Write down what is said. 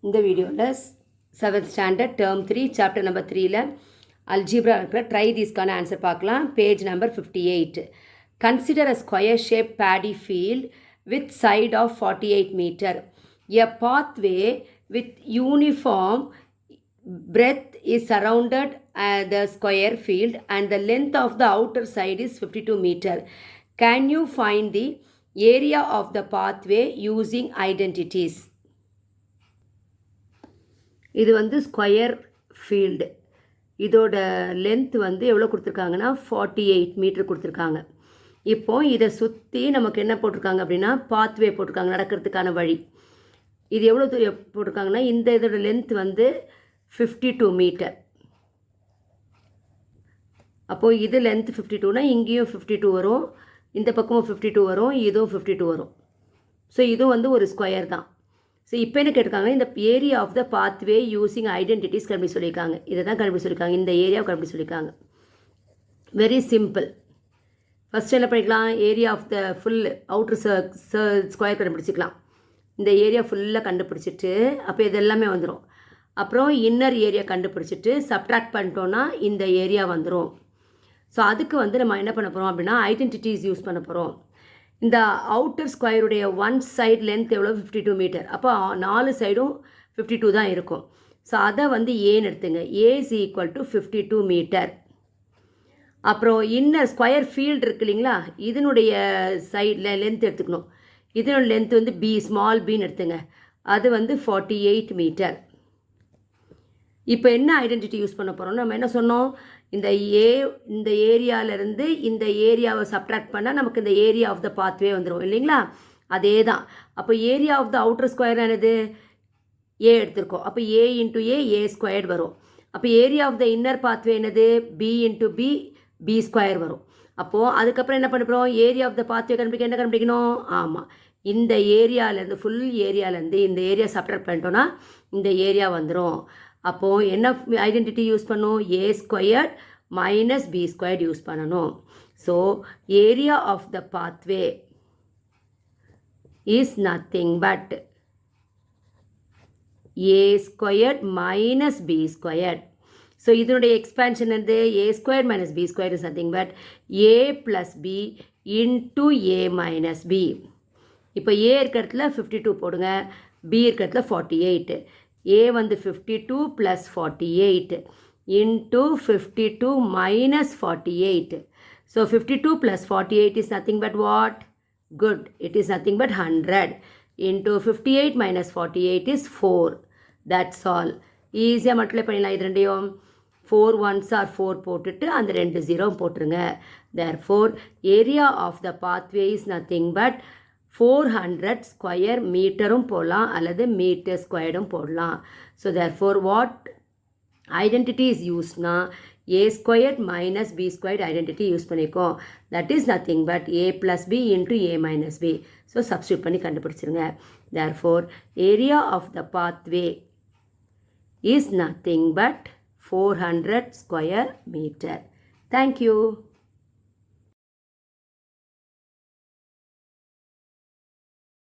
இந்த வீடியோவில் 7th standard term 3 chapter number 3ல அல்ஜீப்ரா இருக்கிற ட்ரை தீஸ்க்கான ஆன்சர் பார்க்கலாம். Page number 58. Consider a square shape paddy field with side of 48 metre. A pathway with uniform breadth is surrounded the square field and the length of the outer side is 52 meter. Can you find the area of the pathway using identities? இது வந்து square field. இதோட length வந்து எவ்வளோ கொடுத்துருக்காங்கன்னா 48 metre கொடுத்துருக்காங்க. இப்போது இதை சுற்றி நமக்கு என்ன போட்டிருக்காங்க அப்படின்னா பாத்வே போட்டிருக்காங்க, நடக்கிறதுக்கான வழி. இது எவ்வளோ போட்டிருக்காங்கன்னா இந்த இதோட லென்த் வந்து 52 மீட்டர். அப்போது இது லென்த் 52னா இங்கேயும் 52 வரும், இந்த பக்கமும் 52 வரும், இதுவும் 52 வரும். ஸோ இதுவும் வந்து ஒரு ஸ்கொயர் தான். ஸோ இப்போ என்ன கேட்டிருக்காங்க, இந்த area of the pathway using identities கண்டுபிடி சொல்லியிருக்காங்க. இதை தான் கண்டுபிடி சொல்லியிருக்காங்க, இந்த ஏரியாவை கண்டுபிடி சொல்லியிருக்காங்க. Very simple. ஃபஸ்ட் என்ன பண்ணிக்கலாம், area of the full outer square கண்டுபிடிச்சிக்கலாம். இந்த ஏரியா ஃபுல்லாக கண்டுபிடிச்சிட்டு அப்போ இது எல்லாமே வந்துடும். அப்புறம் இன்னர் ஏரியா கண்டுபிடிச்சிட்டு சப்ட்ராக்ட் பண்ணிட்டோன்னா இந்த ஏரியா வந்துடும். ஸோ அதுக்கு வந்து நம்ம என்ன பண்ண போகிறோம் அப்படின்னா ஐடென்டிட்டிஸ் யூஸ் பண்ண போகிறோம். இந்த அவுட்டர் ஸ்கொயருடைய ஒன் சைடு லென்த் எவ்வளோ 52 மீட்டர். அப்போ 4 சைடும் 52 தான் இருக்கும். ஸோ அதை வந்து ஏன்னு எடுத்துங்க. ஏ இஸ் ஈக்குவல் டு 52 மீட்டர். அப்புறம் இன்னர் ஸ்கொயர் ஃபீல்டு இருக்கு இல்லைங்களா, இதனுடைய சைடில் லென்த் எடுத்துக்கணும். இதனோட லென்த் வந்து பி, ஸ்மால் பின்னு எடுத்துங்க. அது வந்து 48 மீட்டர். இப்போ என்ன ஐடென்டிட்டி யூஸ் பண்ண போகிறோம், நம்ம என்ன சொன்னோம், இந்த ஏரியாவிலேருந்து இந்த ஏரியாவை சப்ட்ராக்ட் பண்ணால் நமக்கு இந்த ஏரியா ஆஃப் த பாத்வே வந்துடும் இல்லைங்களா, அதே தான். அப்போ area of the outer square என்னது, ஏ எடுத்திருக்கோம். அப்போ ஏ இன்ட்டு ஏ ஸ்கொயர்டு வரும். அப்போ area of the inner pathway என்னது, பி இன்ட்டு பி ஸ்கொயர் வரும். அப்போது அதுக்கப்புறம் என்ன பண்ணுறோம், ஏரியா ஆஃப் த பாத்வே கண்டுபிடிக்க என்ன கண்டுபிடிக்கணும், ஆமாம் இந்த ஏரியாவிலேருந்து ஃபுல் ஏரியாவிலேருந்து இந்த ஏரியா சப்ட்ராக்ட் பண்ணிட்டோன்னா இந்த ஏரியா வந்துடும். அப்போது என்ன ஐடென்டிட்டி யூஸ் பண்ணணும், a squared minus b squared use பண்ணணும். So area of the pathway is nothing but a squared minus b squared. So இதனுடைய எக்ஸ்பேன்ஷன் வந்து a square minus b square is nothing but a plus b into a minus b. இப்போ a இருக்கிறதுல 52 போடுங்க, B இருக்கிறதுல 48. ஏ வந்து 52 plus 48 into 52 minus 48. So 52 plus 48 is nothing but what, good, it is nothing but 100 into 58 minus 48 is 4. That's all. ஈஸியாக multiply பண்ணிடலாம். இது ரெண்டையும் 4 1s are 4 போட்டுட்டு அந்த 2 0 போட்டுருங்க. therefore area of the pathway is nothing but 400 square மீட்டரும் போடலாம் அல்லது மீட்டர் ஸ்கொயர்டும் போடலாம். So therefore what identity is used na a squared minus b squared identity use பண்ணிக்கோம். that is nothing but a plus b into a minus b. So substitute பண்ணி கண்டுபிடிச்சிருங்க. therefore area of the pathway is nothing but 400 square meter. Thank you.